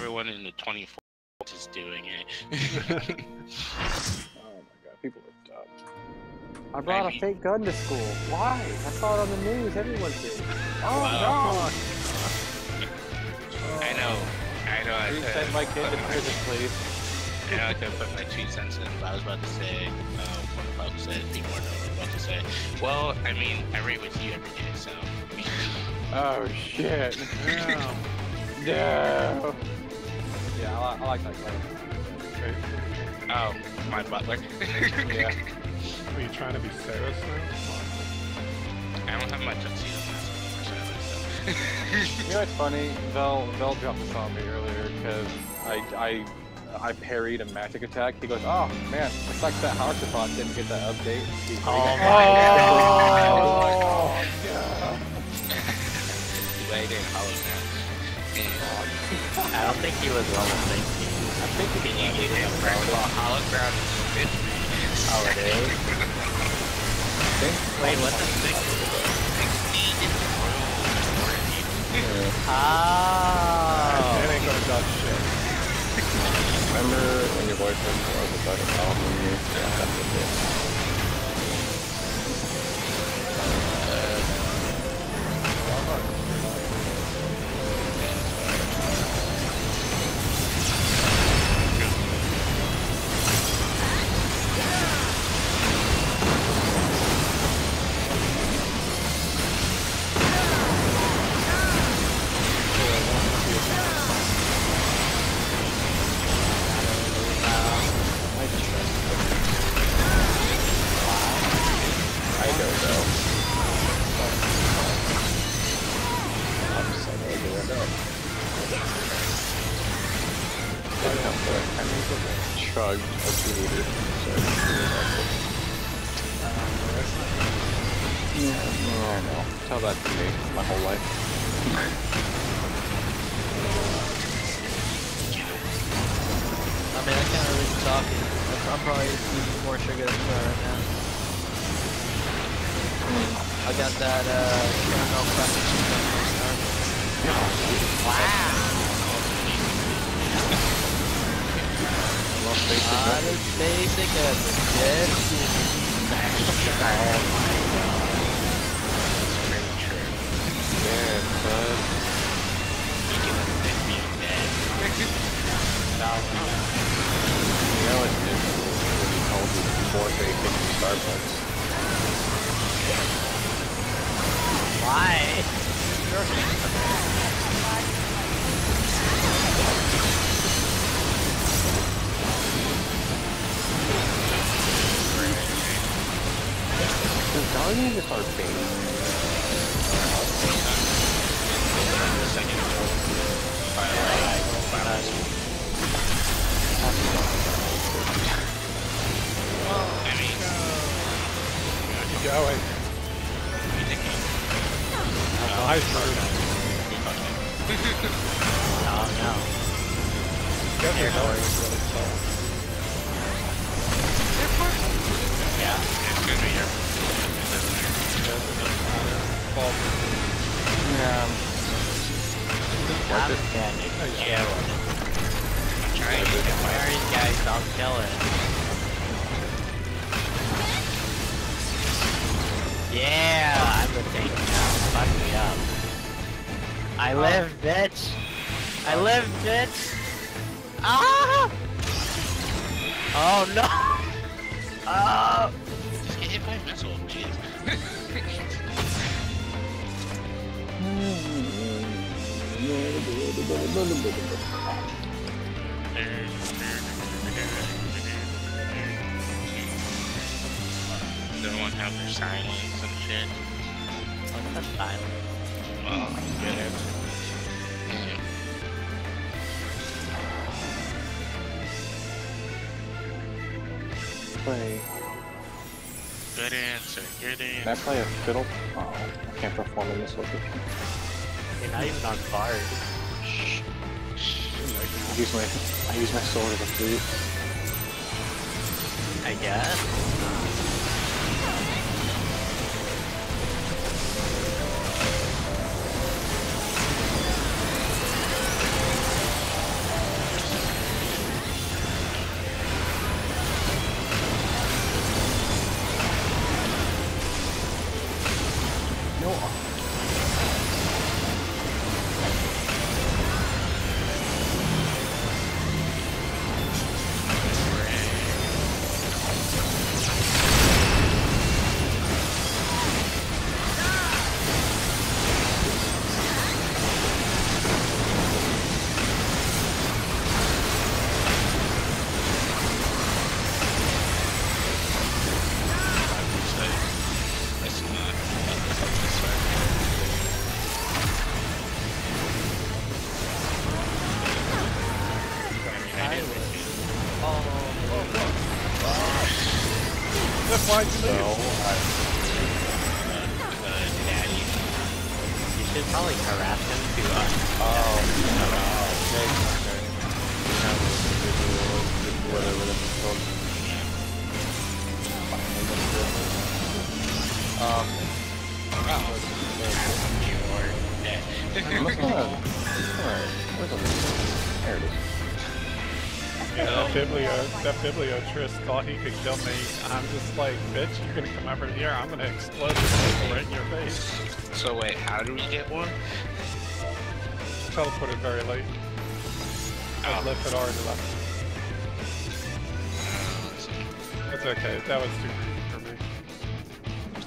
everyone in the 24 is doing it. Oh my god, people are dumb. I brought a fake gun to school. Why? I saw it on the news. Everyone did. Oh Wow. no! I know. Please send my kid to prison, please. I know I could put my 2 cents in, but I was about to say, one folks said, people know what I'm about to say. Well, I mean, I rate with you every day, so. Oh shit. No. No. Yeah, I like that guy. Oh, my butler. Yeah. Are you trying to be Sarah's now? I don't have my tuxedo mask anymore, so. You know what's funny? Vel dropped this on me earlier because I parried a magic attack. He goes, oh man, it sucks that Hoxapod didn't get that update. Oh my god. Lay in hollow now. I don't think he was level 60. I think he Can you get him first of all, hollow ground is 50. Oh, it is? Wait, what's the 60? 60 is Oh! It ain't gonna dodge shit. Remember when your boyfriend was a better call from you? Yeah, that's what it is. Shrugged as you needed. Yeah, I know. Tell that to me my whole life. I mean, I can't really talk. I'm probably using more sugar than you are right now. I got that, caramel frappuccino. Wow! Not as basic as it gets. Oh my god. That's very true. Yeah, bud. Speaking of it being dead. You know it's different when he told you before they picked the Starbucks. Why? Does Guardian just start fading? The second I mean, Keep going. you think Nice, Oh no. Airport is really slow. yeah, it's good to hear. Yeah. I'm standing. Yeah. I'm trying to get Where are you guys? Don't kill it. Yeah, I'm the tank now. Fuck me up. I live, bitch. I live, bitch. Ah! Oh no! Oh! Just get hit by a missile, jeez. Does everyone have their silence and shit? What's the silence? Oh, get it. Play. Good answer, good Can I answer. play a fiddle? Oh, I can't perform in this location. You're not even on guard. Shh. I use my sword as a flute. I guess. Why'd you leave? Daddy. You should probably harass him to There it is. Yeah, that Bibliotrist thought he could kill me. I'm just like, bitch, you're gonna come over here, I'm gonna explode this table right in your face. So wait, how do we get one? Teleported very late. I Oh. left it already left. Let's see. That's okay, that was too greedy for me.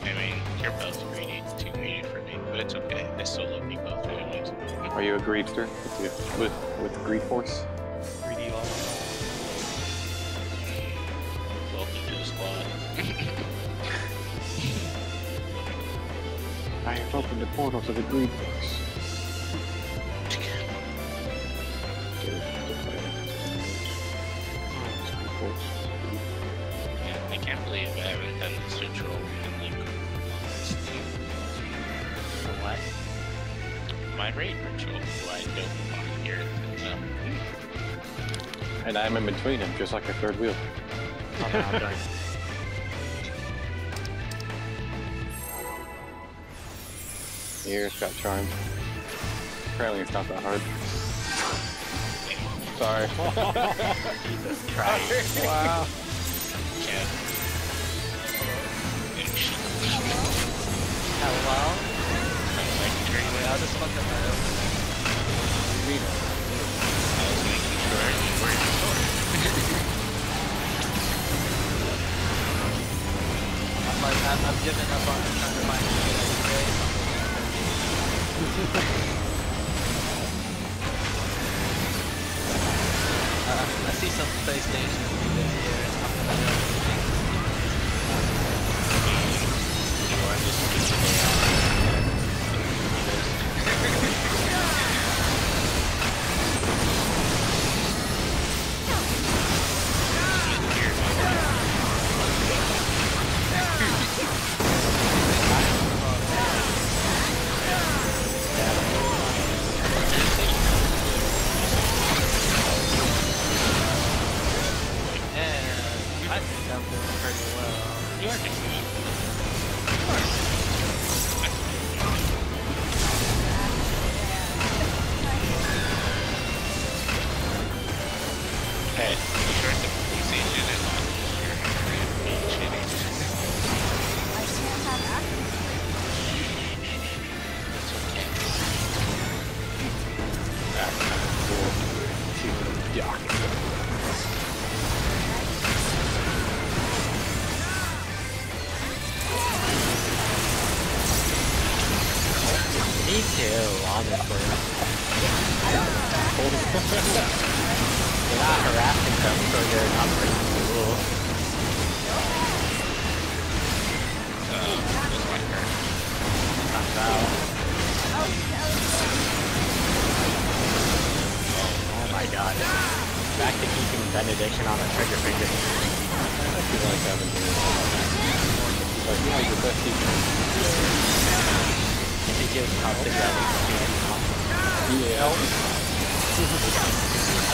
I mean, you're both greedy, too greedy for me, but it's okay. I still love you both anyways. Are you a greedster with greed force? Greedy all. Welcome to the squad. I have opened the portal to the greed force. Yeah, I can't believe I haven't done this ritual in like what? my raid ritual, who I don't want to hear it. And I'm in between them, just like a third wheel. Oh, no, I'm done. The ears got charmed. Apparently it's not that hard. Sorry. Jesus Christ. Wow. Yeah. Hello? Wait, I'll just fuck up my own. I was making sure you were in the store. I'm giving up on trying to find I see some PlayStation videos here. You are just I think I'm doing pretty well. You are doing good. Hey, you sure the police agent is not here? Being shitty. It's okay. That's kind of cool. See what the dock is. Me too, honestly. You're not harassing them, so you're not breaking the rules. Just my turn. Comes out. Oh my god. Back to keeping benediction on the trigger finger. I feel like having to like, yeah, the best you can. If he gives constant gravity, Yeah.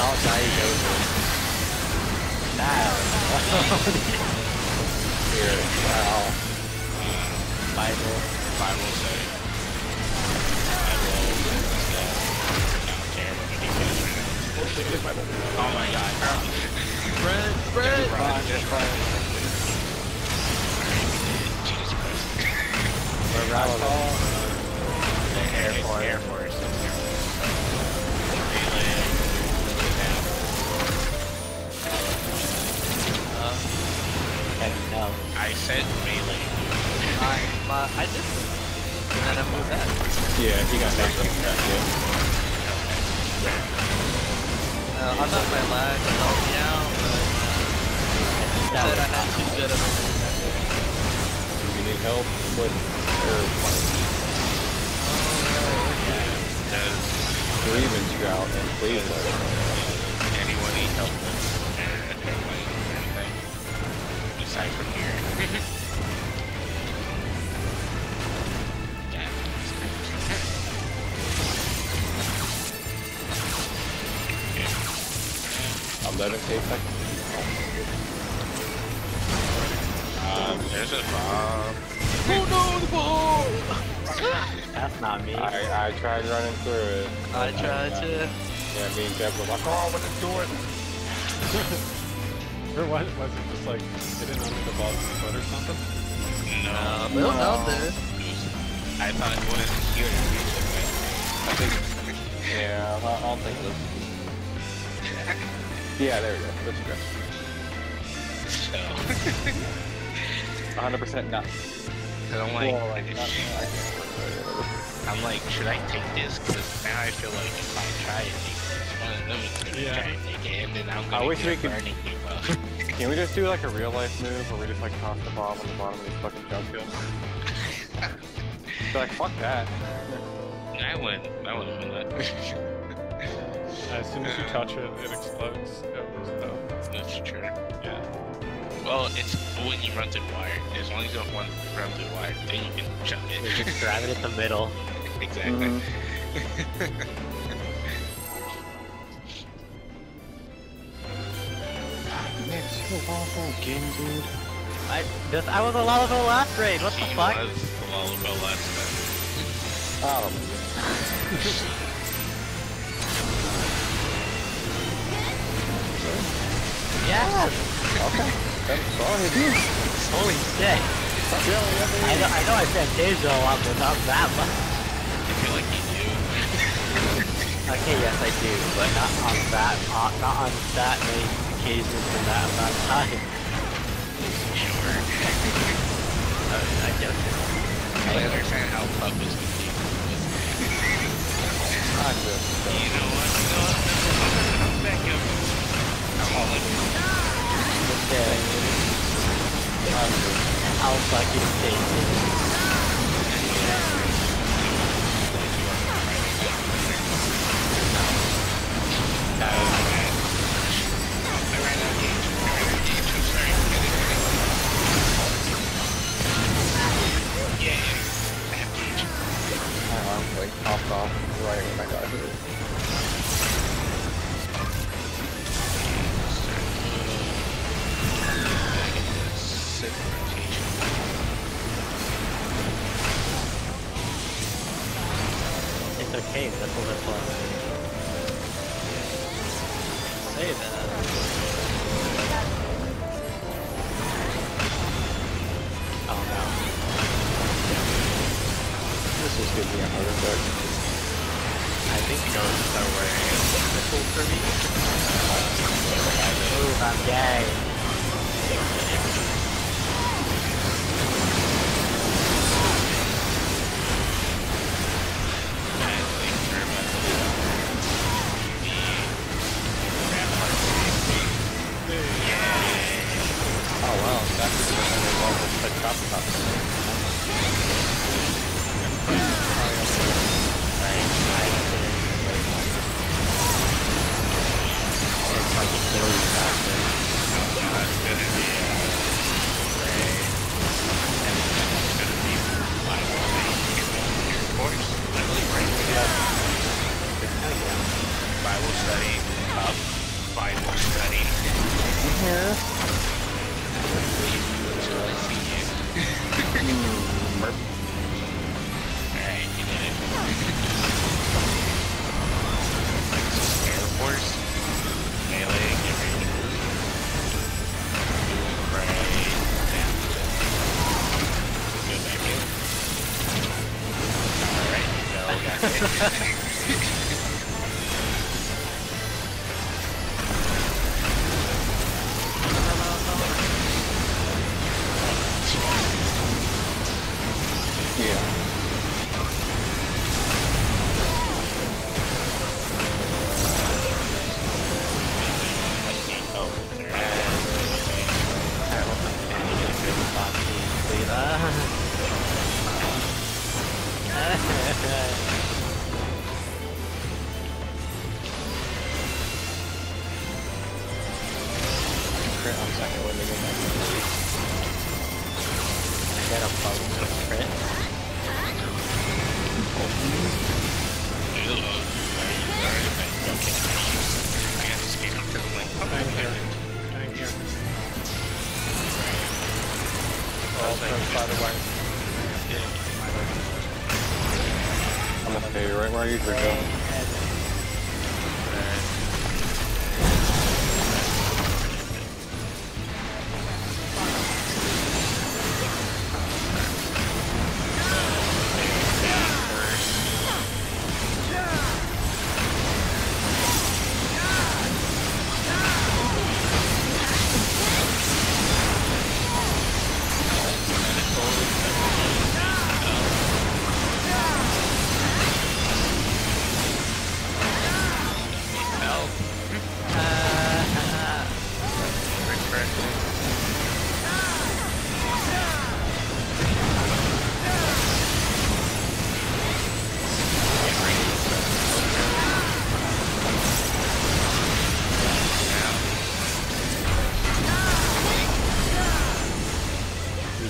I'll die over. Now. Here. Wow. Bible. Bible say. I will not care what any right now. Oh my god, bro. Brent! Jesus Christ. We're right. Air Force. No. I said melee. I did. And then I moved that. Yeah, he got that thing back, yeah. I thought my lag would help me out, but he said I had too good of a defender. You need help with airplane. Breathing drought and please let it Anyone need help with airplane or anything? Aside from here. bomb doesn't taste like. There's a bomb. Oh no, the ball! That's not me. I tried running through it. I tried to. Yeah, me and Deb were like, oh, what is doing? Or was it just like hidden under the ball's foot or something? No. It was out there. I thought it was here. I think. Yeah, I'll take this. Yeah, there we go. That's good. So. 100% not. Cause I'm like, I'm like, should I take this? Cause now I feel like if I try to take this, one of them is gonna try to take it, and then I'm gonna wish we get could- burning people. Can we just do like a real life move where we just like toss the bomb on the bottom of these fucking jump kills? Like, fuck that. I wouldn't win that. As soon as you touch it, it explodes. So, That's true. yeah. Well, it's when you run through the wire. As long as you don't run through the wire, then you can jump it. You just grab it at the middle. Exactly. I was a Lalafell last raid, what the He fuck? was the Lullaby last time. Yes! Okay. That's all you do. Holy shit! I know I said Deja a lot, but not that much. I feel like you do. Okay, yes I do, but not on that many occasions in that amount of time. Sure. I guess. I understand how Pup is competing. You know what? I'm back up. I'm all in. Okay. I'll fucking take it. Popped off right when I got here. It's okay, that's all that's fun. Say that. Oh no. This is gonna be a heart attack. I think you know start wearing a missile for me. Ooh, I'm gay. Oh wow, that's just another level to top top. Bible study, Bible study. Yeah. Until I see you. Alright, you did it. Air Force, melee, get ready to move. Right down. Go back in. Alright, go, got it. Crit on second when they get back. I got a bug crit. I got to escape because I'm like, okay. otherwise, yeah, I'm gonna stay right where I usually go.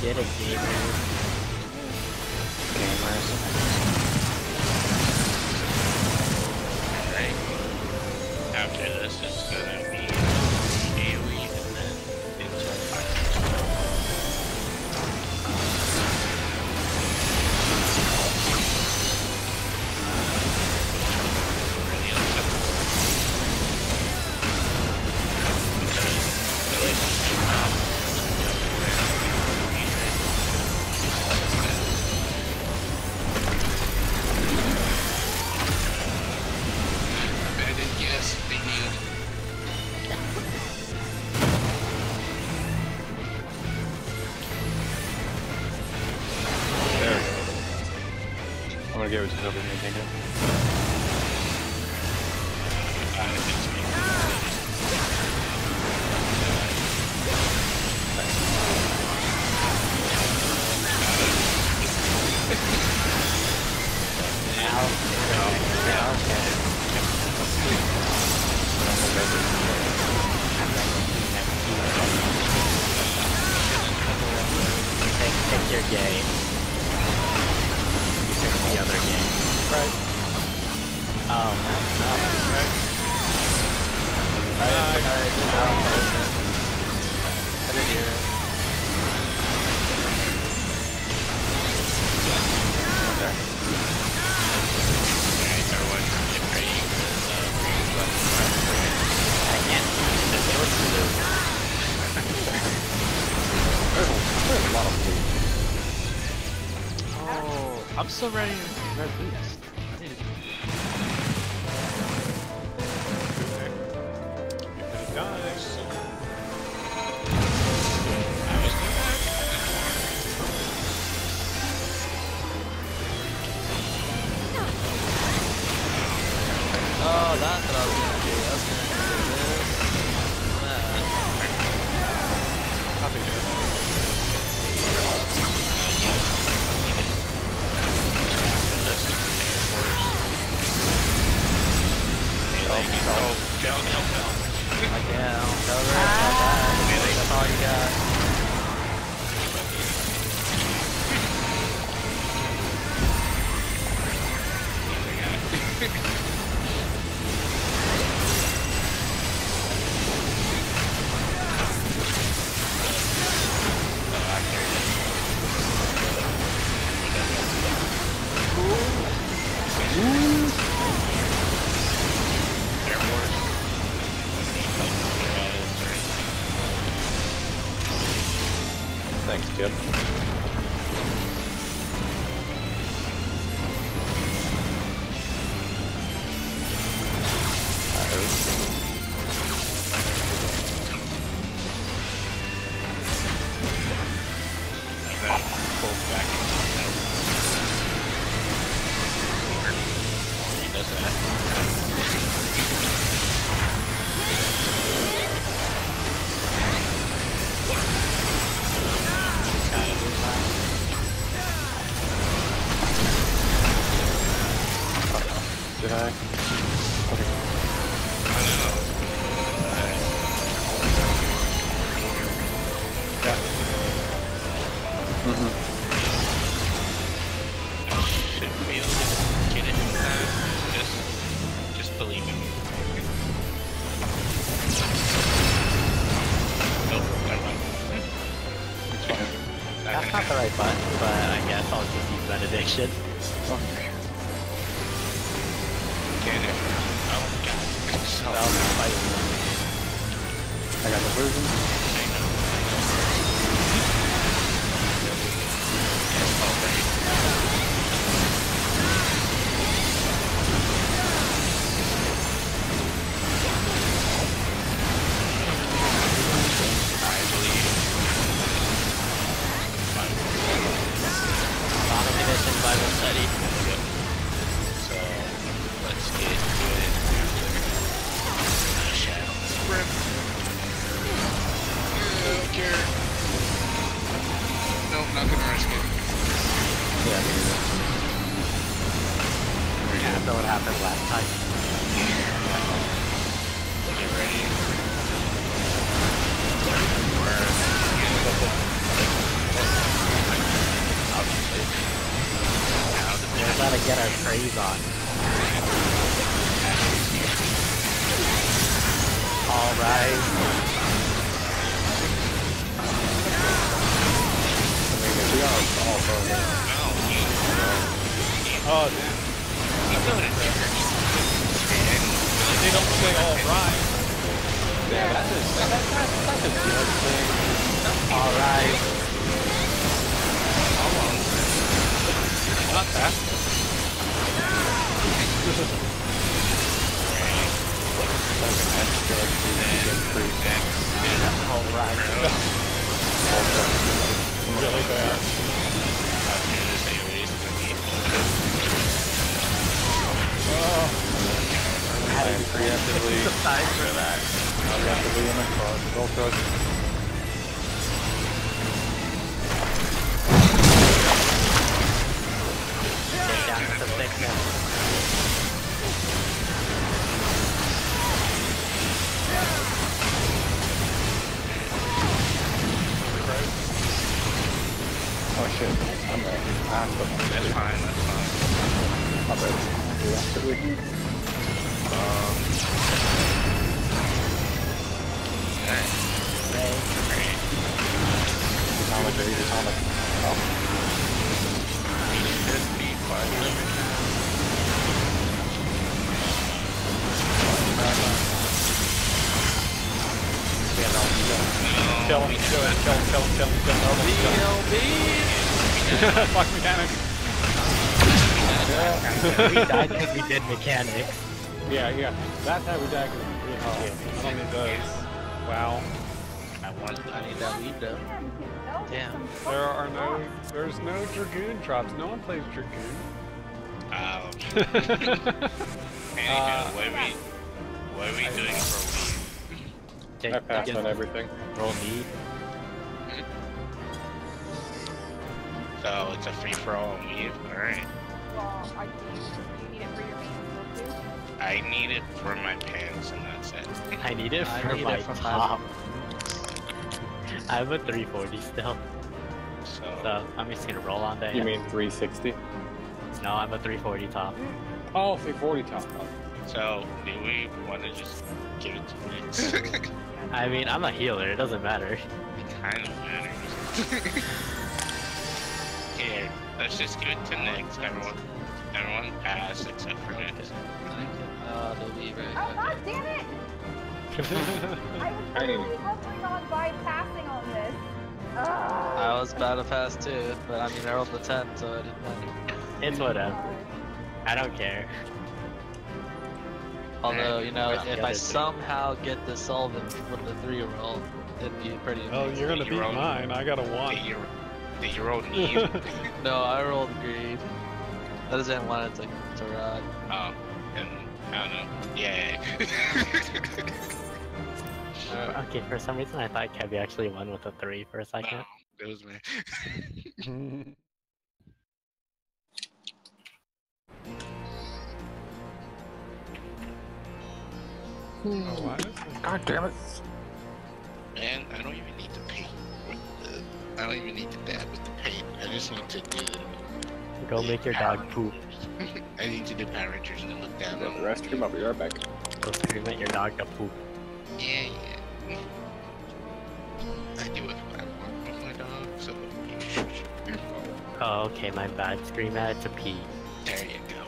Did a gamer. Gamers. Right. After this, it's gonna be daily and then until 5. Really unacceptable. Because the relationship now I'm gonna give it to whoever can take it. Take your game. You pick the other game. right. Oh, I didn't hear it. I can't see what to do. There's a lot of food. Oh, I'm still ready to red boots. I need to... If it dies, Oh, that's what I was gonna do. I was gonna do this. That. copy here. Yeah, cover it, that's all you got. Thanks, Kip. not the right button, but I guess I'll just use benediction. Get it. Oh god. So That was fight. I got the version. I know. Yes, already. I believe. Domination Bible study. So let's get to it after Shadow Sprint. I don't care. Nope, not gonna risk it. Yeah, me neither. Yeah, that's what happened last time. Get ready. We're about to get our praise on. Alright. I mean, if we are all frozen. Oh, damn. You know what it is. They don't say alright. Yeah, that's a good thing. Alright. Not that. Alright. Really bad. Oh, And preemptively, Time for that. preemptively in the car. Roll code. Get down to the thickness. Oh shit, I'm ready. That's fine, that's fine. I'm ready. Preemptively. Atomic, baby, atomic. Oh. kill him, kill him, kill him, kill him, kill him, kill him. Fuck mechanics. We died because we did mechanics. Yeah. That's how we died. I don't need those. Wow. I need that weed though. Damn. There's no Dragoon drops. No one plays Dragoon. What are we doing for I passed on everything. Roll need. weed? So it's a free for all weed. Alright. Well, do you need it for your main too? I need it for my pants and that's it. I need it for my top. I have a 340 still, So so I'm just gonna roll on that. You mean 360? No, I'm a 340 top. Oh, 340 top. So, do we want to just give it to Nix? I mean, I'm a healer, it doesn't matter. It kind of matters. Here, let's just give it to Nix. Everyone pass except for Nix. They'll be right Oh, god damn it! I was literally hovering on bypassing on this. I was about to pass too, but I mean I rolled the 10, so it didn't matter. It's whatever. I don't care. Although, you know, Where's the if other I three? somehow get the solvent with the 3 roll, it'd be pretty Oh, amazing. you're gonna beat mine. I got a 1. Did you roll need? No, I rolled green. I just didn't want it to rod. Oh, and I don't know. Yeah. Okay, for some reason I thought Kevy actually won with a 3 for a second. No, it was me. Why is this? God damn it. Man, I don't even need to paint with the. I don't even need to dab with the paint. I just need to do. Go make your dog poop. I need to do Power Rangers and look down The on. restroom, I'll be right back. Go scream at your dog to poop. Yeah. I do what I want with my dog, so you should. Oh, okay, my bad. Scream at it to pee. There you go.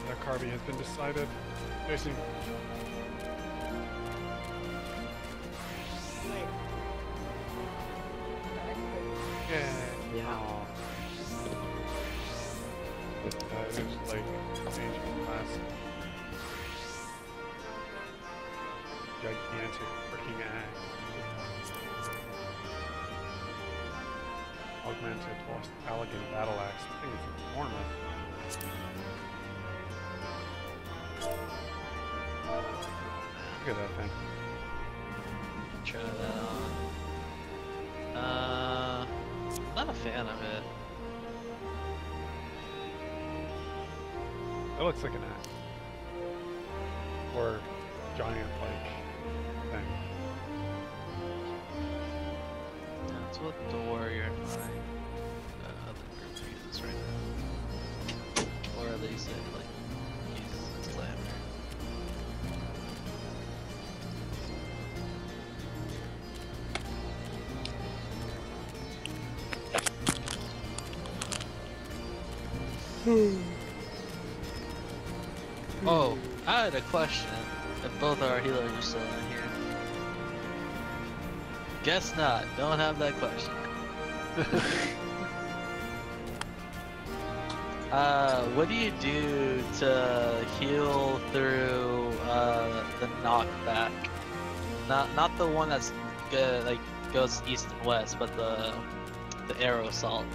That Carby has been decided. Jason. Yeah. Yeah. It's like changing class. Gigantic freaking axe. Augmented lost elegant battle axe. I think it's enormous. Look at that thing. Try that on. Not a fan of it. That looks like an axe. Or giant like thing. That's what the warrior and my other group uses right now. Or at least it like uses slammer. Oh, I had a question. If both our healers are still in here. Guess not. Don't have that question. What do you do to heal through the knockback? Not the one that's good, like goes east and west, but the arrow assault.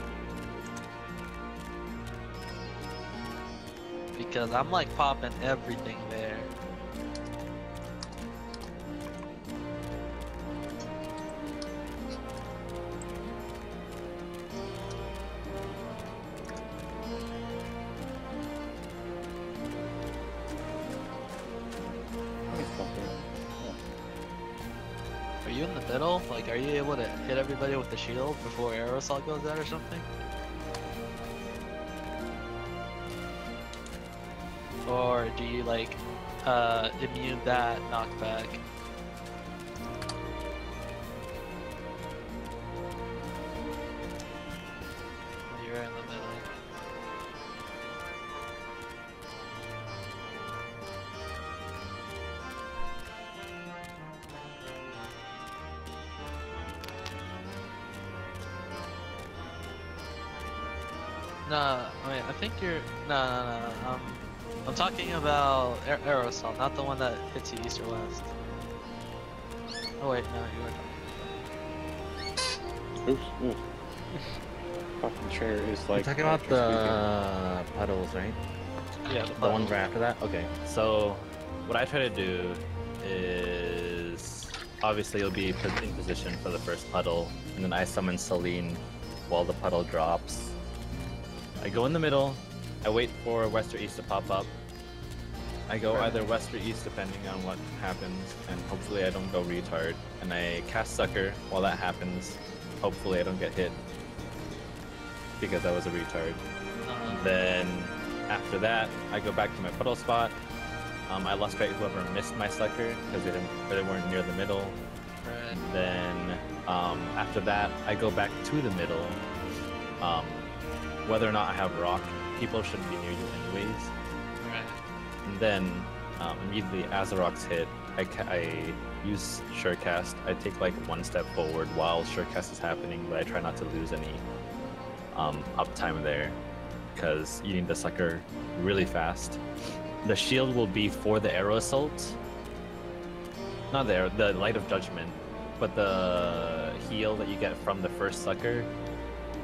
Because I'm like popping everything there. Are you in the middle? Like, are you able to hit everybody with the shield before arrow assault goes out or something? Or do you like immune that knockback? You're in the middle. No, I mean, I think you're no. I'm talking about arrow assault, not the one that hits you east or west. Oh wait, no, you were talking. Oof. Fucking chair is like. You're talking about the puddles, right? Yeah, The ones right after that? Okay, so what I try to do is obviously you'll be in position for the first puddle, and then I summon Celine while the puddle drops. I go in the middle, I wait for west or east to pop up. I go either west or east depending on what happens, and hopefully I don't go retard. And I cast Sucker while that happens. Hopefully I don't get hit because I was a retard. Then after that, I go back to my puddle spot. I lustrate whoever missed my Sucker because they weren't near the middle. Right. Then after that, I go back to the middle. Whether or not I have rock, people shouldn't be near you anyways. Right. And then immediately as the rocks hit, I use Surecast. I take like one step forward while Surecast is happening, but I try not to lose any uptime there because you need the Sucker really fast. The shield will be for the arrow assault. Not the Light of Judgment, but the heal that you get from the first Sucker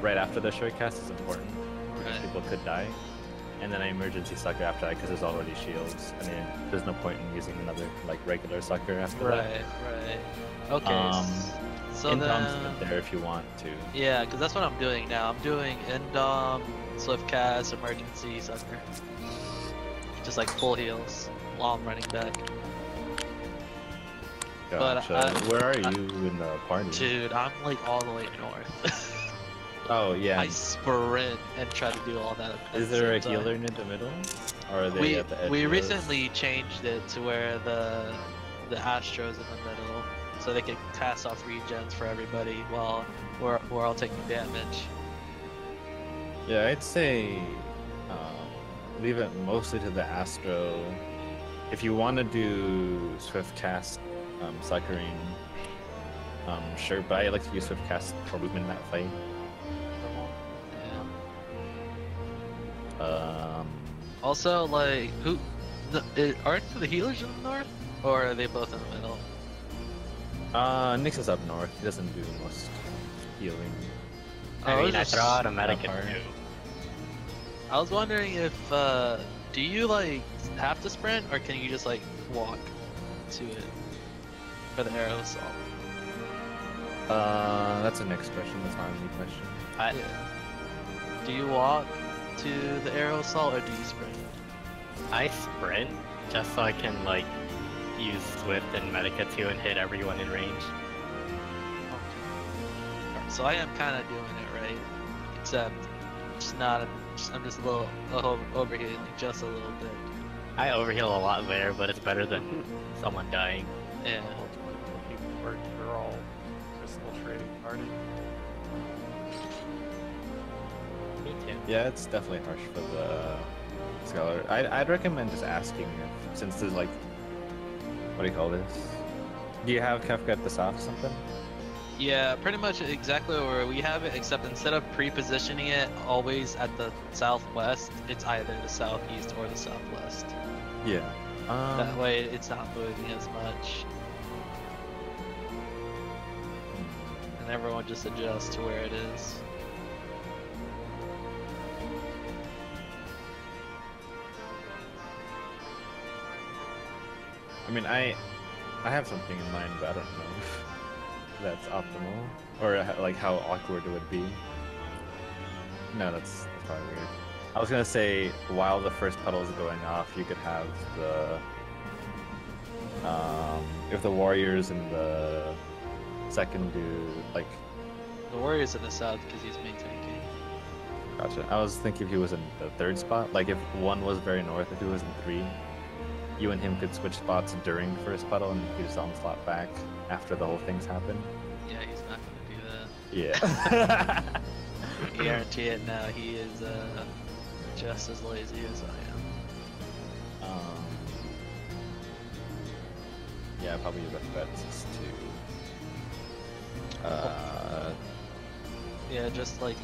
right after the Surecast is important because people could die. And then I emergency Sucker after that because there's already shields. I mean, there's no point in using another like regular Sucker after that. Right. Okay. So Indom's then, there if you want to. yeah, because that's what I'm doing now. I'm doing Indom, Swift Cast, Emergency Sucker. Just like full heals while I'm running back. Gotcha. Where are you in the party? Dude, I'm like all the way north. Oh yeah. I sprint and try to do all that. Is there a healer in the middle? Or are they at the edge? We recently changed it to where the Astro's in the middle. so they can cast off regens for everybody while we're all taking damage. Yeah, I'd say leave it mostly to the Astro. If you want to do Swift Cast suckering, sure, but I like to use Swift Cast for movement in that fight. Yeah. Also, like, aren't the healers in the north, or are they both in the middle? Nix is up north. He doesn't do most healing. I mean, I throw out a medic part. too. I was wondering if, do you, like, have to sprint, or can you just, like, walk to it for the arrow assault? That's a next question. That's not a new question. Yeah. Do you walk to the arrow assault, or do you sprint? I sprint just so I can like use Swift and Medica too and hit everyone in range. Okay. So I am kind of doing it right, except just not. I'm just a little overhealing, just a little bit. I overheal a lot there, but it's better than someone dying. Yeah. We're all crystal trading party. Me too. Yeah, it's definitely harsh for the Scholar. I'd recommend just asking if, since there's like, what do you call this? Do you have Kefka at the south or something? Yeah, pretty much exactly where we have it, except instead of pre-positioning it always at the southwest, it's either the southeast or the southwest. Yeah. That way it's not moving as much. And everyone just adjusts to where it is. I mean, I have something in mind, but I don't know if that's optimal or like how awkward it would be. No, that's probably weird. I was gonna say while the first puddle is going off, you could have the if the warriors in the second do like. The warrior's in the south because he's main tanking. Gotcha. I was thinking if he was in the third spot, like if one was very north, if he was in 3. You and him could switch spots during first puddle and you could just onslaught back after the whole thing's happened. Yeah, he's not gonna do Yeah. that. Guarantee it now, he is just as lazy as I am. Yeah, probably your best bet is to Yeah, just like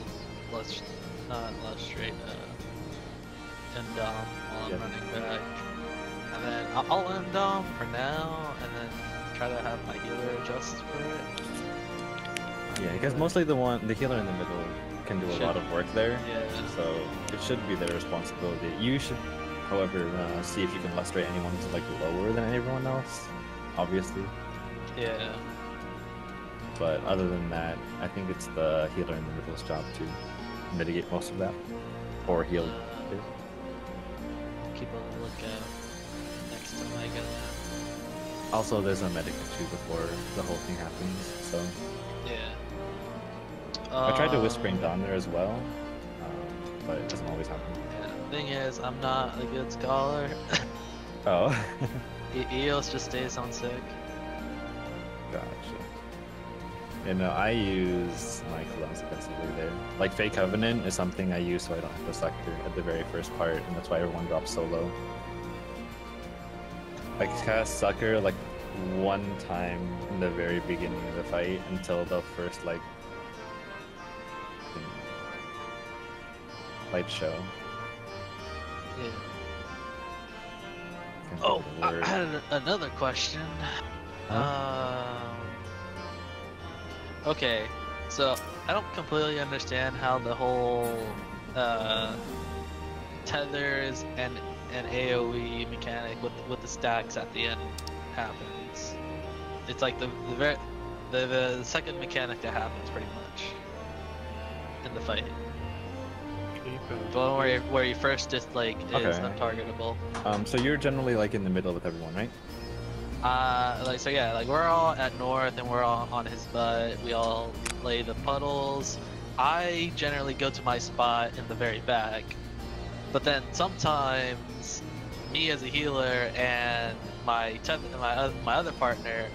not straight end while I'm Yep. running back. And then I'll end for now, and then try to have my healer adjust for it. yeah, because mostly the healer in the middle can do a lot of work there. Yeah. So it should be their responsibility. You should, however, see if you can lustrate anyone to like lower than everyone else, obviously. Yeah. But other than that, I think it's the healer in the middle's job to mitigate most of that, or heal. Keep a lookout next time I go. Also, there's a medic too before the whole thing happens, so. Yeah. I tried to Whispering Dawn there as well, but it doesn't always happen. Yeah, thing is, I'm not a good scholar. Oh. EOS just stays on sick. Gotcha. You know, I use my cooldowns defensively there. Like, Fake Covenant is something I use so I don't have to sucker at the very first part, and that's why everyone drops so low. Like, cast Sucker, like, one time in the very beginning of the fight until the first, like, light show. Yeah. Can't Oh, think of the I word. had another question. Okay, so I don't completely understand how the whole tethers and AOE mechanic with the stacks at the end happens. It's like the second mechanic that happens pretty much in the fight. The one where you first just like is Okay. untargetable. So you're generally, like, in the middle with everyone, right? Like, so yeah, like we're all at north and we're all on his butt. We all lay the puddles. I generally go to my spot in the very back, but then sometimes me as a healer and my other partner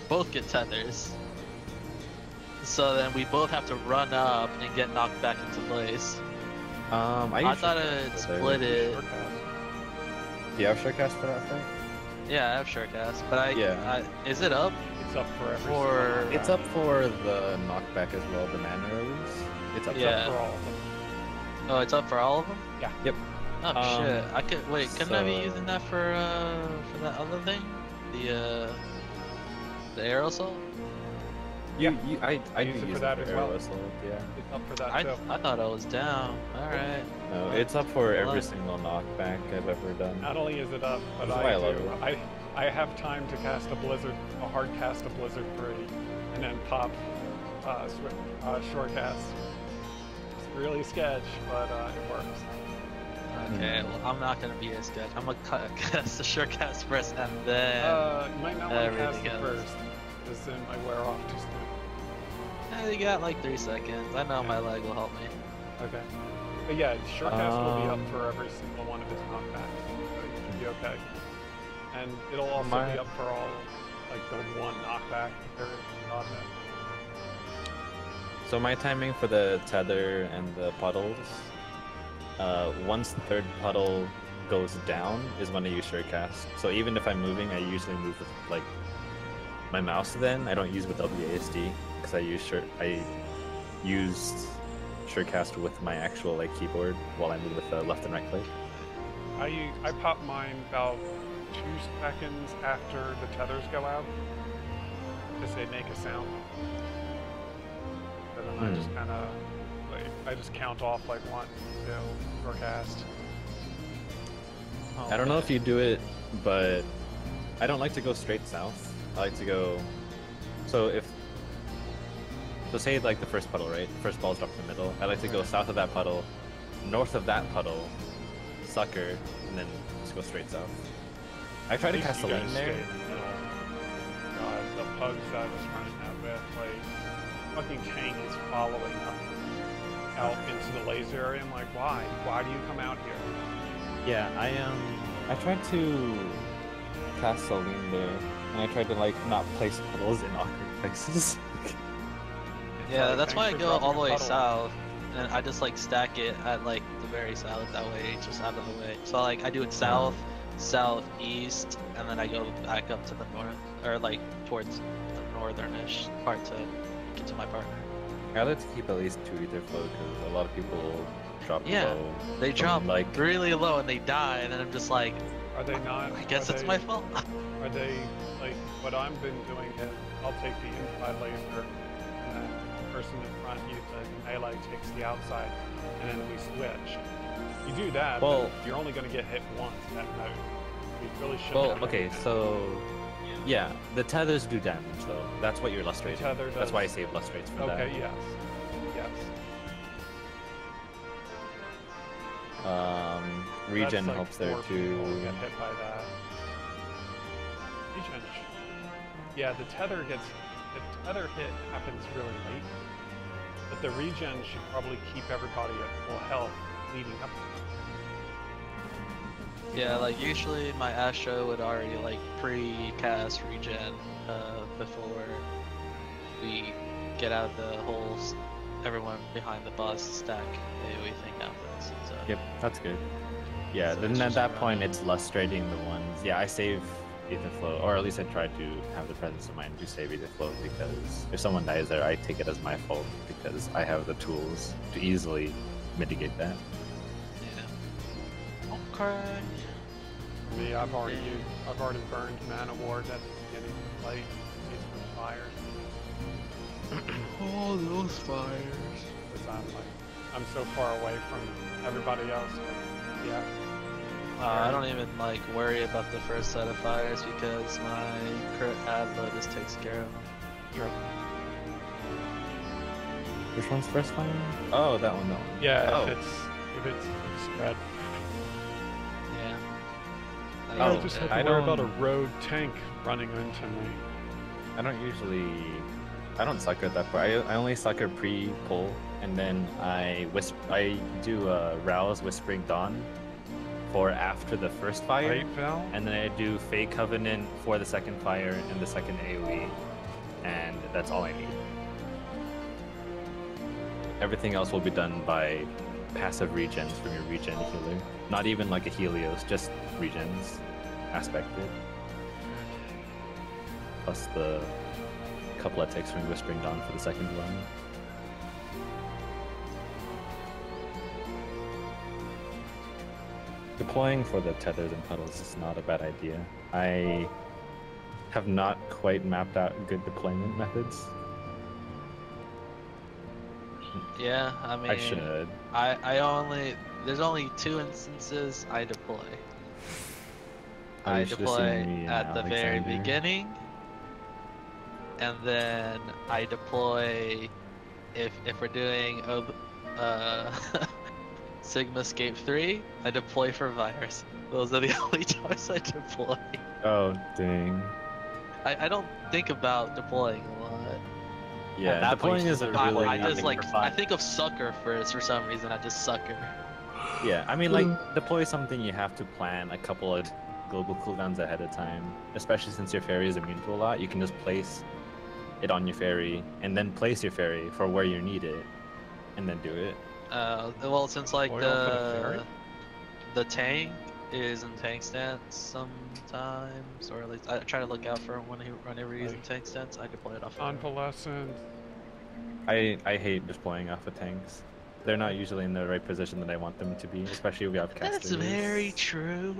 both get tethers. So then we both have to run up and get knocked back into place. I thought it split it. Do you have Surecast for that thing? Yeah, I have Surecast, but is it up? It's up for every For It's up for the knockback as well, the mana release. It's up It's up for all of them. Oh, it's up for all of them? Yeah. Yep. Oh shit! I could wait. Couldn't I be using that for that other thing? The aerosol? I use do it use for that it as for well. aerosol, yeah. It's up for that I too. thought I was down. All right. No, it's up for Well, every single knockback I've ever done. Not only is it up, but That's why I love I have time to cast a blizzard, a hard cast of Blizzard 3, and then pop short cast. It's really sketch, but it works. Okay, well, I'm not gonna be a sketch. I'm gonna cast the short cast first, and then You might not want to cast everything it else. first, because then might wear off too soon. You got like 3 seconds. I know my leg will help me. Okay. But yeah, Surecast will be up for every single one of his knockbacks, so it should be okay. And it'll also be up for all, like the one knockback if there is a knockback. So my timing for the tether and the puddles, once the third puddle goes down is when I use Surecast. So even if I'm moving, I usually move with like my mouse then. I don't use with WASD because I used Surecast with my actual like keyboard while I move with the left and right click. I pop mine about 2 seconds after the tethers go out, because they make a sound. And then I just kind of, like, I just count off like 1, 2, forecast. I don't know if you do it, but I don't like to go straight south. I like to go, so say like the first puddle, right? The first ball's dropped in the middle. I like to go south of that puddle, north of that puddle, sucker, and then just go straight south. I try to cast a lane there. God, the pugs that I was running that with, like, fucking tank is following up out into the laser area. I'm like, why? Why do you come out here? Yeah, I tried to cast Celine there, and I tried to like not place puddles in awkward places. Yeah, that's why I thanks for go all the dropping way a puddle. south, and I just like stack it at like the very south. That way, it's just out of the way. So like I do it south, southeast, and then I go back up to the north, or like towards the northernish part to get to my partner. I like to keep at least 2 ether flow because a lot of people drop low. They drop like really low and they die, and then I'm just like, Are they not? I guess it's my fault. Are they, like, what I've been doing is I'll take the inside laser, and then the person in front uses the melee takes the outside, and then we switch. You do that, Well- but you're only going to get hit once that mode. You really shouldn't. Well, have okay, anything. so yeah, the tethers do damage though. That's what you're lustrating. tether That's does- why I save lustrates for Okay, yes. Yes. that. Regen That's like helps there 4 too. people get hit by that. Regen. Yeah, the tether hit happens really late, but the regen should probably keep everybody at full health leading up. Yeah, like usually my Astro would already like pre-cast regen before we get out of the holes. Everyone behind the boss stack AoE thing happens. So. Yep, that's good. Yeah, So then it's at just that around. point it's lustrating the ones. Yeah, I save ether flow, or at least I try to have the presence of mind to save ether flow because if someone dies there, I take it as my fault because I have the tools to easily mitigate that. Yeah. Okay. Me, I've already burned Mana Ward at the beginning of the fight. These were fires. Oh, those fires. Because I'm so far away from everybody else. Yeah. I don't even like worry about the first set of fires because my crit adlo just takes care of them. Sure. Which one's first fire? Oh, that one. Yeah, Oh. if it's spread. Yeah. Oh, I just have I to worry about don't- a road tank running into me. I don't sucker at that part. I only sucker pre-pull, and then I do Rouse Whispering Dawn for after the first fire, Right, Val? and then I do Fey Covenant for the second fire and the second AoE, and that's all I need. Everything else will be done by passive regens from your regen healer. Not even like a Helios, just regens aspected. Plus the couple it takes from Whispering Dawn for the second one. Deploying for the tethers and puddles is not a bad idea. I have not quite mapped out good deployment methods. Yeah, I mean, I should. There's only 2 instances I deploy. Oh, I you should have deploy seen me and at the very Alexander. beginning, and then I deploy if we're doing Sigma Scape 3, I deploy for virus. Those are the only times I deploy. Oh, dang. I don't think about deploying a lot. Yeah, that deploying point, is a really... I just like, for fun. I think of sucker first for some reason. I just sucker. Yeah, I mean, like, deploy something you have to plan a couple of global cooldowns ahead of time. Especially since your fairy is immune to a lot, you can just place it on your fairy, and then place your fairy for where you need it, and then do it. Well, since like Loyal for the fairy? the tank is in tank stance sometimes, or at least I try to look out for whenever he's in tank stance. I deploy it off. Convalescent. I hate deploying off of tanks. They're not usually in the right position that I want them to be, especially if we have casters. That's very true.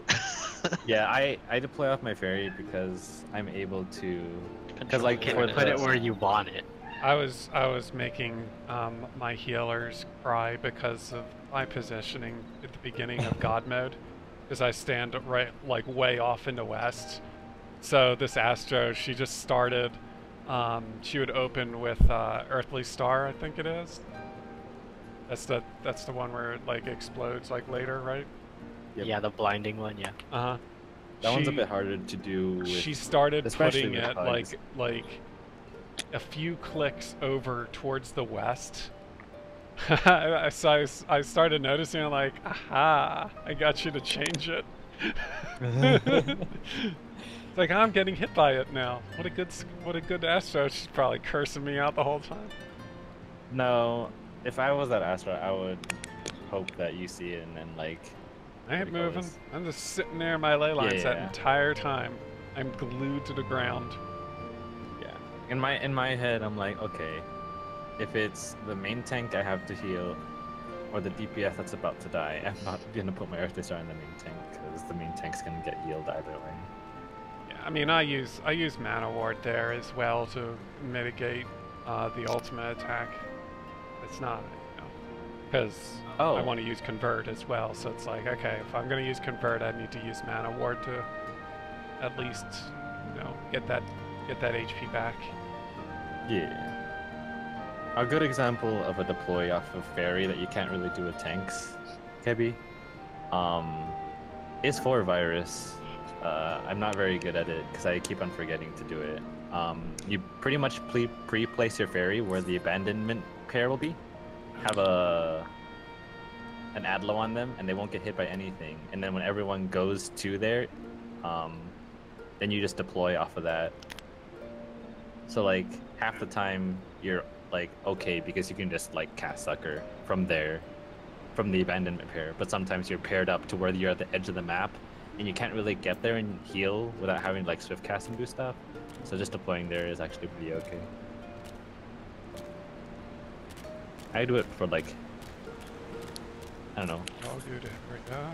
Yeah, I deploy off my fairy because I'm able to... Because like You for can put it the- where you want it. I was making my healers cry because of my positioning at the beginning of God mode, because I stand right like way off in the west. So this Astro, she just started. She would open with Earthly Star, I think it is. That's the one where it like explodes like later, right? Yep. Yeah, the blinding one, yeah. Uh huh. That one's a bit harder to do with... She started especially putting with it hugs. like a few clicks over towards the west. So I started noticing, I'm like, aha, I got you to change it. It's like, I'm getting hit by it now. What a good Astro. She's probably cursing me out the whole time. No, if I was that Astra, I would hope that you see it and then like... I ain't what do you call moving. this? I'm just sitting there in my ley lines that Yeah. entire time. I'm glued to the ground. Yeah. In my head, I'm like, okay, if it's the main tank I have to heal, or the DPS that's about to die, I'm not gonna put my Earthly Star in the main tank because the main tank's gonna get healed either way. Yeah, I mean, I use Mana Ward there as well to mitigate the ultimate attack. It's not, because I want to use Convert as well. So it's like, okay, if I'm gonna use Convert, I need to use Mana Ward to at least, get that HP back. Yeah. A good example of a deploy off of Fairy that you can't really do with tanks, Kebi, is for Virus. I'm not very good at it because I keep on forgetting to do it. You pretty much pre-place your Fairy where the abandonment pair will be. Have an Adlo on them and they won't get hit by anything. And then when everyone goes to there, then you just deploy off of that. So like half the time you're like okay because you can just like cast Sucker from there, from the abandonment pair. But sometimes you're paired up to where you're at the edge of the map and you can't really get there and heal without having like swift cast and do stuff. So just deploying there is actually pretty okay. I do it for like, I don't know. I'll do it right now.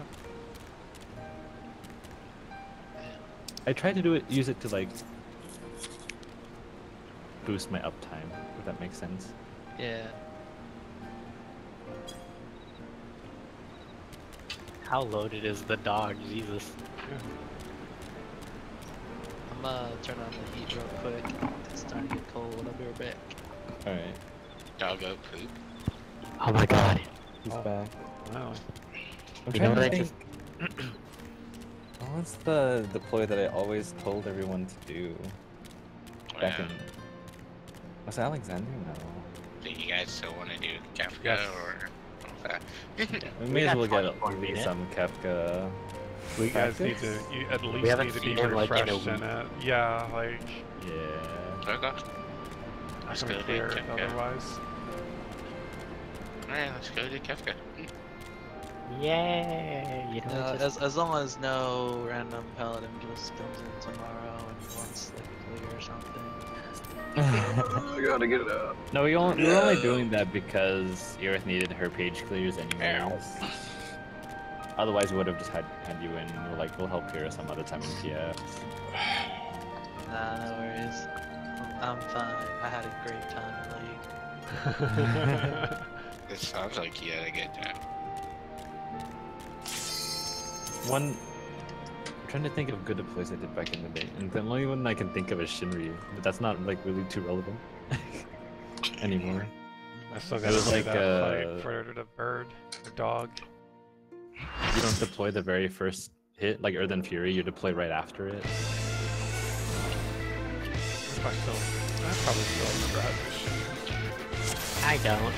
I try to do it, use it to like boost my uptime, if that makes sense. Yeah. How loaded is the dog? Jesus. I'm gonna turn on the heat real quick. It's starting to get cold. I'll be right back. Alright, Doggo poop. Oh my god. he's back. Wow. I'm You know trying what to I think. What's the deploy that I always told everyone to do? Back in... Was it Alexander? No. Do you guys still want to do Kafka Yes. or that? We may as well get 24 maybe minutes. some Kafka. You guys need practice. to, you at We least haven't need to seen be him, like, in a refreshed in week. it. Yeah, like, Yeah. Okay. Let's gonna go to clear it Kefka. otherwise. Alright, let's go to Kefka. Yay! You know, it just... as long as no random paladin just comes in tomorrow and wants like a clear or something. I gotta get it out. No, we're only doing that because Aerith needed her page clears anyways. Otherwise, we would have just had you in. We're like, we'll help Kira some other time in PF. Nah, no worries. I'm fine. I had a great time in League. It sounds like you had a good time. I'm trying to think of good deploys I did back in the day, and the only one I can think of is Shinryu, but that's not like really too relevant anymore. I still It gotta was do like, that fight for the bird, the dog. You don't deploy the very first hit, like Earthen Fury, you deploy right after it. I probably still remember how to do shit. I don't.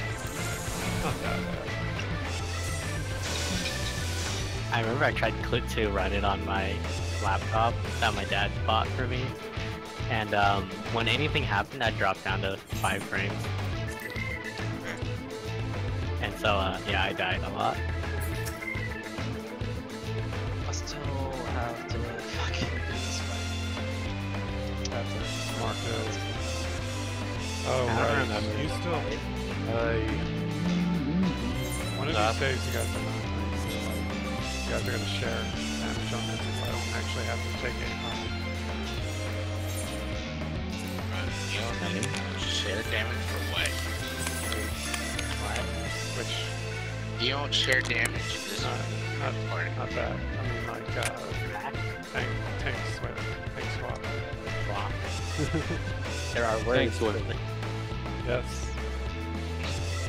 Not that bad. I remember I tried to run it on my laptop that my dad bought for me, and when anything happened, I'd drop down to 5 frames. And so, yeah, I died a lot. I still have to fucking do this fight. That's it. Marcus. Oh, I don't right. remember. You still. One of these days, you guys are not. You guys are gonna share damage on this if I don't actually have to take it home. You don't share damage for what? Which, You don't share damage in this part. not that. I mean, like, tank swap. There are words for it. Yes.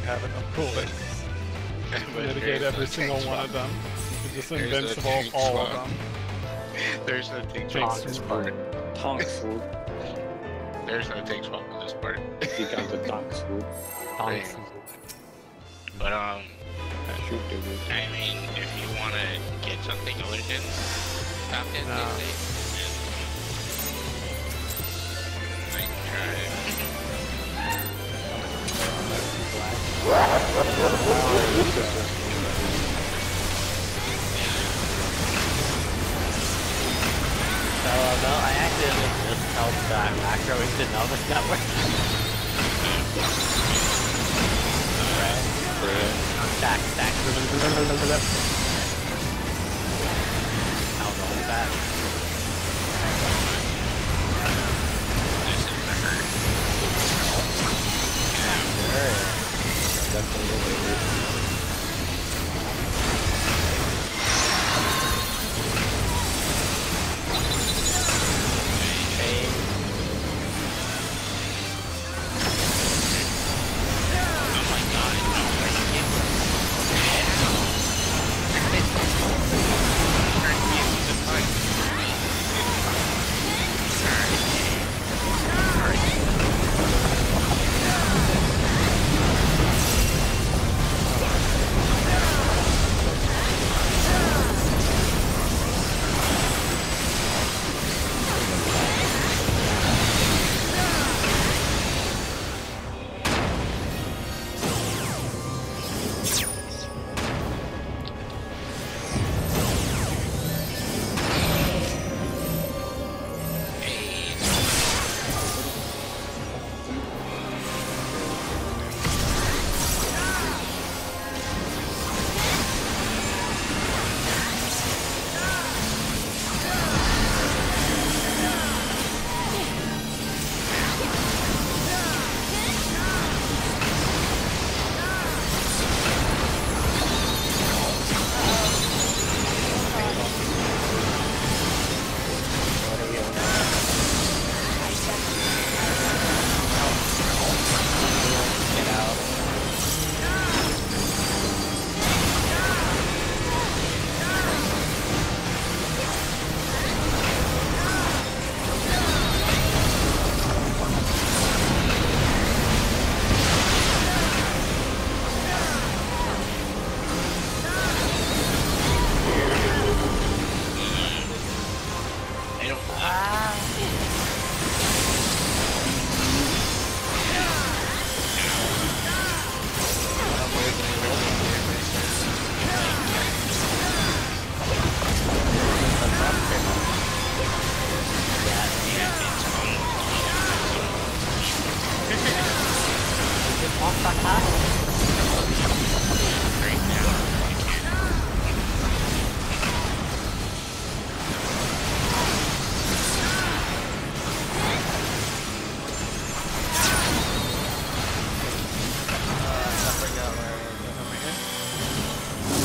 Have enough bullets. Mitigate every single one of them. You're just invincible of all of them. There's no tank swap in this part. Tonk swoop. There's no tank swap in this part. You got the tonk swoop. But Shoot, dude. I mean, if you want to get something, Odin, stop it. No. I can try it. So, no, I accidentally just helped that macro into Nova's network. Stack. How long is that?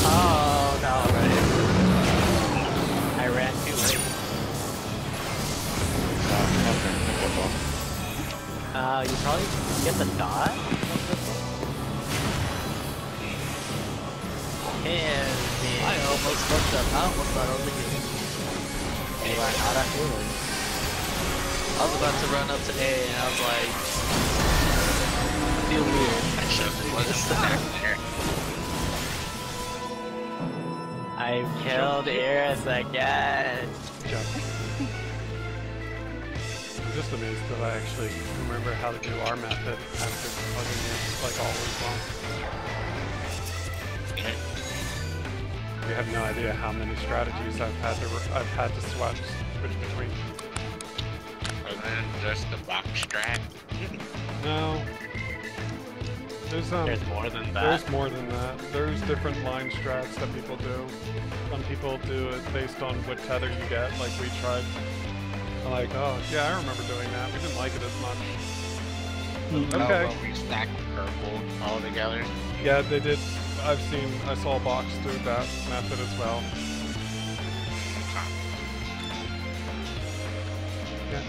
Oh no, right. I ran too late. You probably get the dot? And I almost fucked up. I almost thought I was a game. I was about to run up to A and I was like, I feel weird. I shoved it wasn't there. I killed Iris again. I'm just amazed that I actually remember how to do our method after plugging it like all week long. You have no idea how many strategies I've had to switch between. Other than just the box strat. No. There's more than that. There's more than that. There's different line strats that people do. Some people do it based on what tether you get, like we tried. I'm like, oh yeah, I remember doing that. We didn't like it as much. Okay. Oh, well, we stacked purple all together. Yeah, they did. I saw a box do that method as well. Yeah.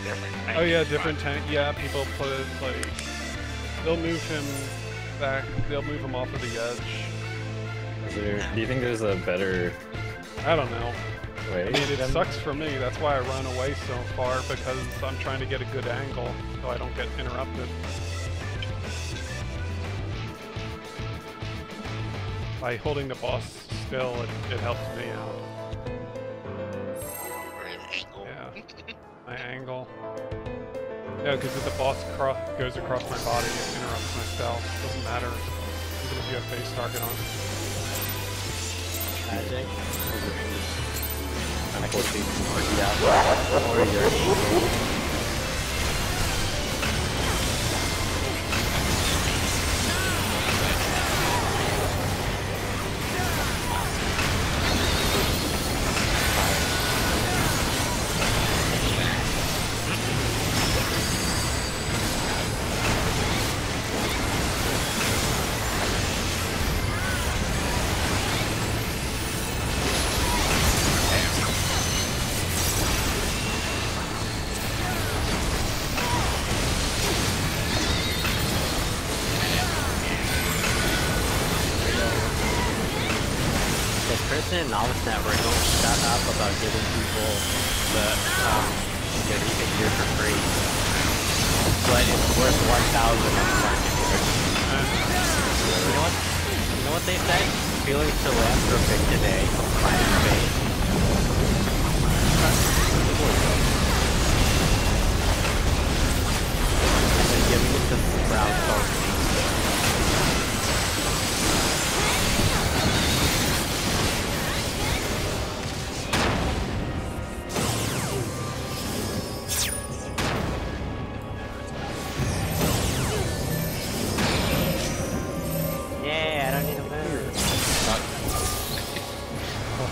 Different Oh yeah, different tank. Yeah, people put it like they'll move him back. They'll move him off of the edge. Do you think there's a better I don't know. way? I mean, it sucks for me. That's why I run away so far because I'm trying to get a good angle so I don't get interrupted. By holding the boss still, it helps me out. Yeah, my angle. Yeah, because if the boss goes across my body, it interrupts my spell. Doesn't matter, even if you have face target on. Magic. In Novice Network don't shut up about giving people the get even gear for free. But it's worth 1,000 on the market. You know what they say? Feeling philanthropic today. Finding faith. And then giving it to Sprout folks.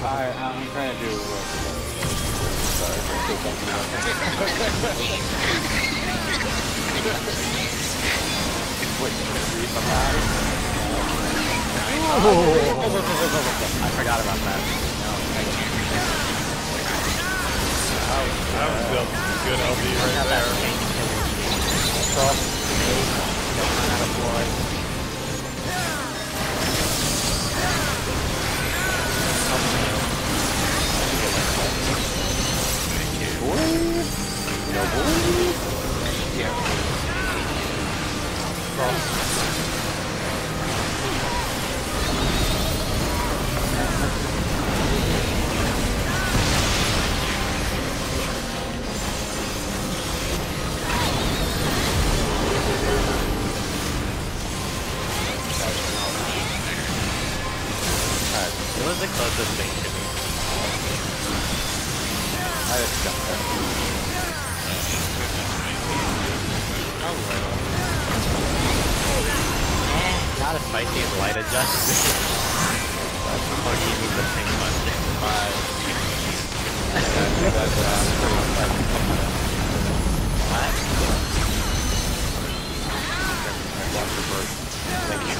I'm trying to do. Sorry, I forgot about that. That was good LB right there. Cross the base, don't run out of blood. It was the closest thing I just jumped there. Not as spicy as light adjustment. That's more easy to think about it. Thank you.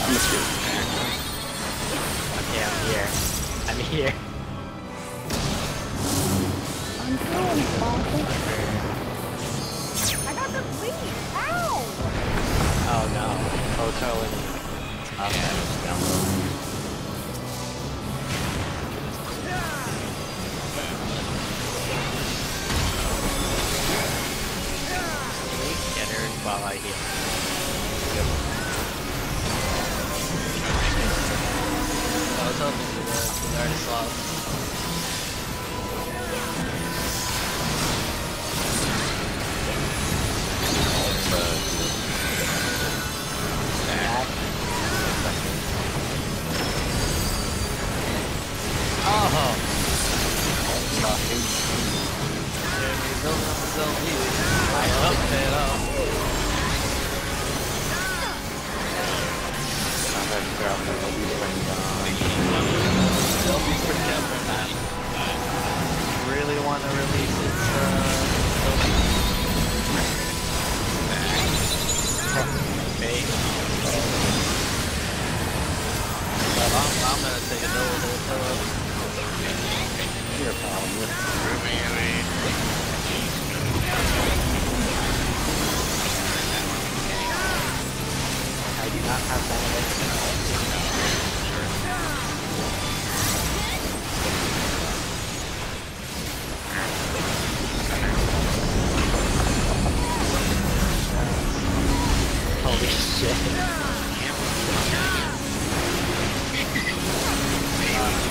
I'm a scoop. Okay, I'm here. I'm here. I'm doing something. I got the lead. Ow! Oh no. Hotel and Okay, down low. Get her while I heal. I was hoping for this, because I already saw it. Oh! You're building up his own view. I hope it up. They'll be pretty careful, man. Really want to release its, okay. But I'm gonna take a double throw. You're a problem. I do not have benefits. Holy shit.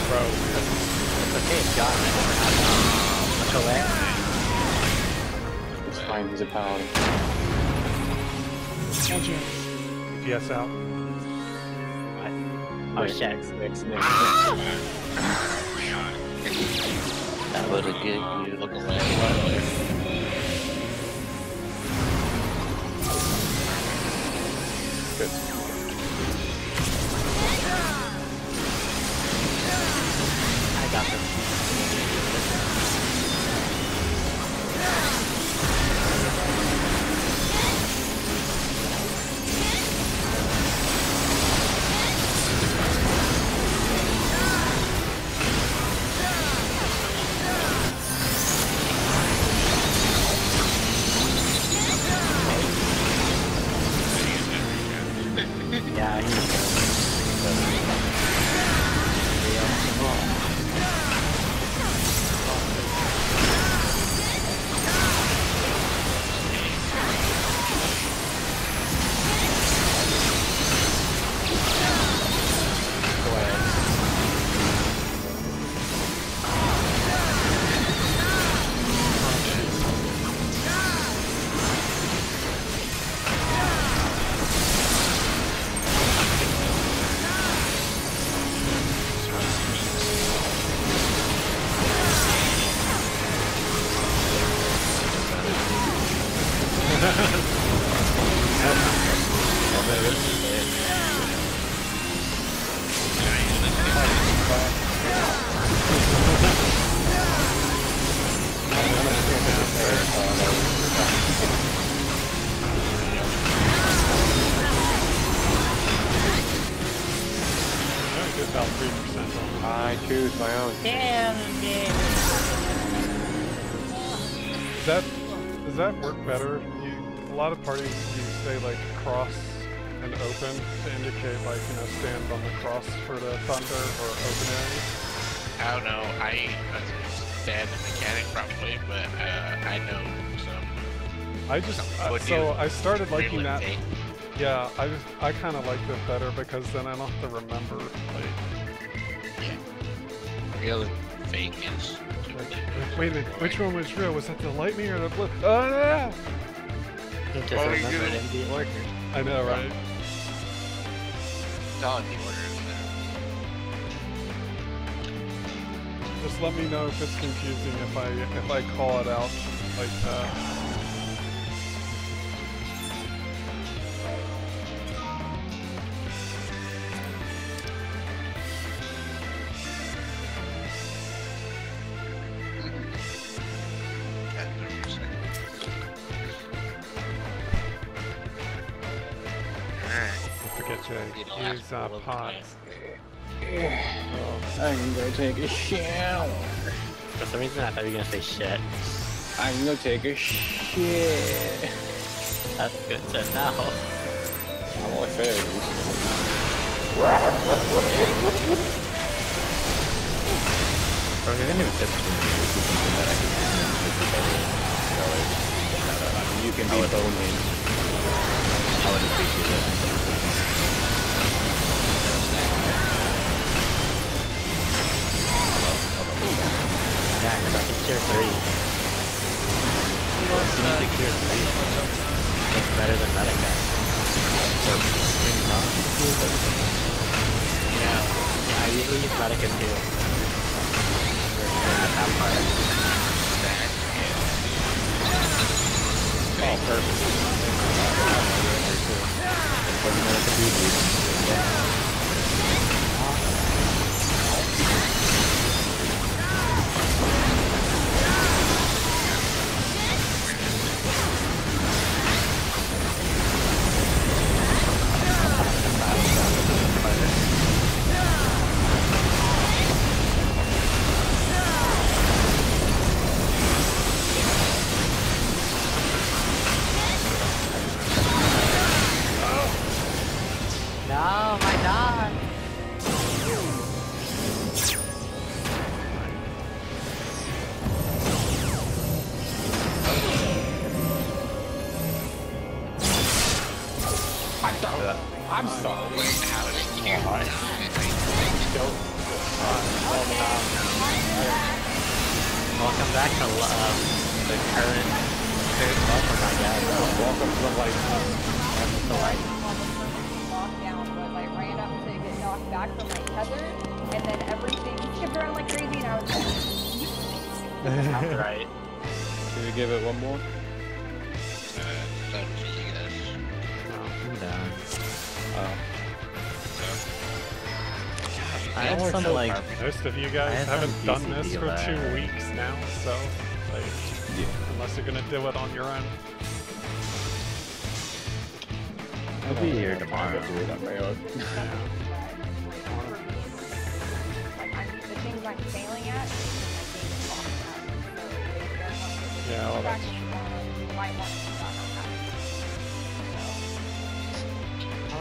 Bro, It's okay, it's gone. I never had much away. It's fine, he's a paladin. DPS out. Oh shit. Mix. That would have get you look away. Good. I got them. Yeah, he's good. About 3%. I choose my own. Does that work better? A lot of parties use say like cross and open to indicate like, you know, stand on the cross for the thunder or open area. I don't know. I understand the mechanic probably, but I know some. I just so I started liking that. Yeah, I kind of liked it better because then I don't have to remember. Like, yeah. Real fake is. wait a minute, which one was real? Was that the lightning or the blue? Oh yeah! Just remember it in the order. I know, right? It's all in the order, isn't Just let me know if it's confusing if I call it out like that. Don't forget to use pods. I'm gonna take a shower. For some reason, I thought you were gonna say shit. I'm gonna take a shit. That's good to know. I'm only fair. Bro, you're gonna do tips for me. You can be Balmung. I would appreciate it. Yeah, because I can tier 3. You need to tier 3. It's better than Medica. Yeah, I usually use Medica too. Oh, perfect. No, my dog! I'm sorry. Welcome back to the current welcome, I guess. Welcome to the light. The light. Lockdown was I ran up to get knocked back from my tether, and then everything skipped around like crazy, and I was like, Sounds right. Can we give it one more? I'm down. I I have have some some like. Most of you I guys have haven't some done BCD this for 2 lag. weeks now, so like, unless you're gonna do it on your own. I'll be here tomorrow. Do it on my own. like the things I'm failing at, my game is falling out. So they don't want to Yeah, well, that's practice on why I want to stop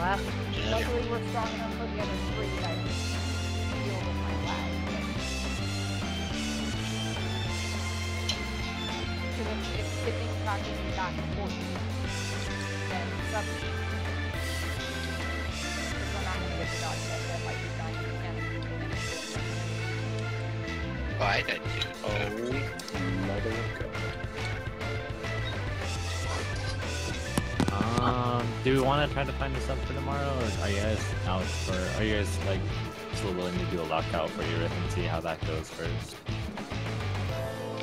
happening. Luckily, we're strong enough for the other 3 that I can deal with my lag. Because if things practice back and forth, then suddenly, because we're not going to get the dodge that might be dying again. Oh, I did too. Oh, mother of God. Do we want to try to find a sub for tomorrow, or are you guys out for? Are you guys like still willing to do a lockout for Eurith and see how that goes first?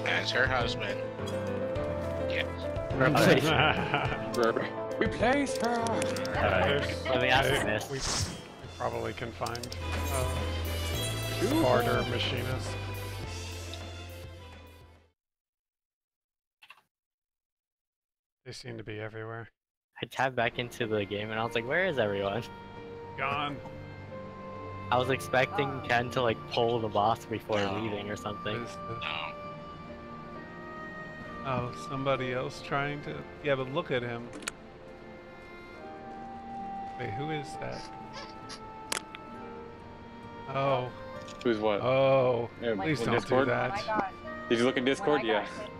As her husband. Yes. Replace her! Alright. Let me ask you this. We probably can find harder machinists. They seem to be everywhere. I tabbed back into the game and I was like, where is everyone? Gone. I was expecting Ken to like pull the boss before No. leaving or something. Is the- No. Oh, somebody else trying to... Yeah, but look at him. Wait, who is that? Oh. Who's what? Oh. Yeah, Please in don't Discord? do When I that. got, Did you look in Discord? when I Yeah. got hit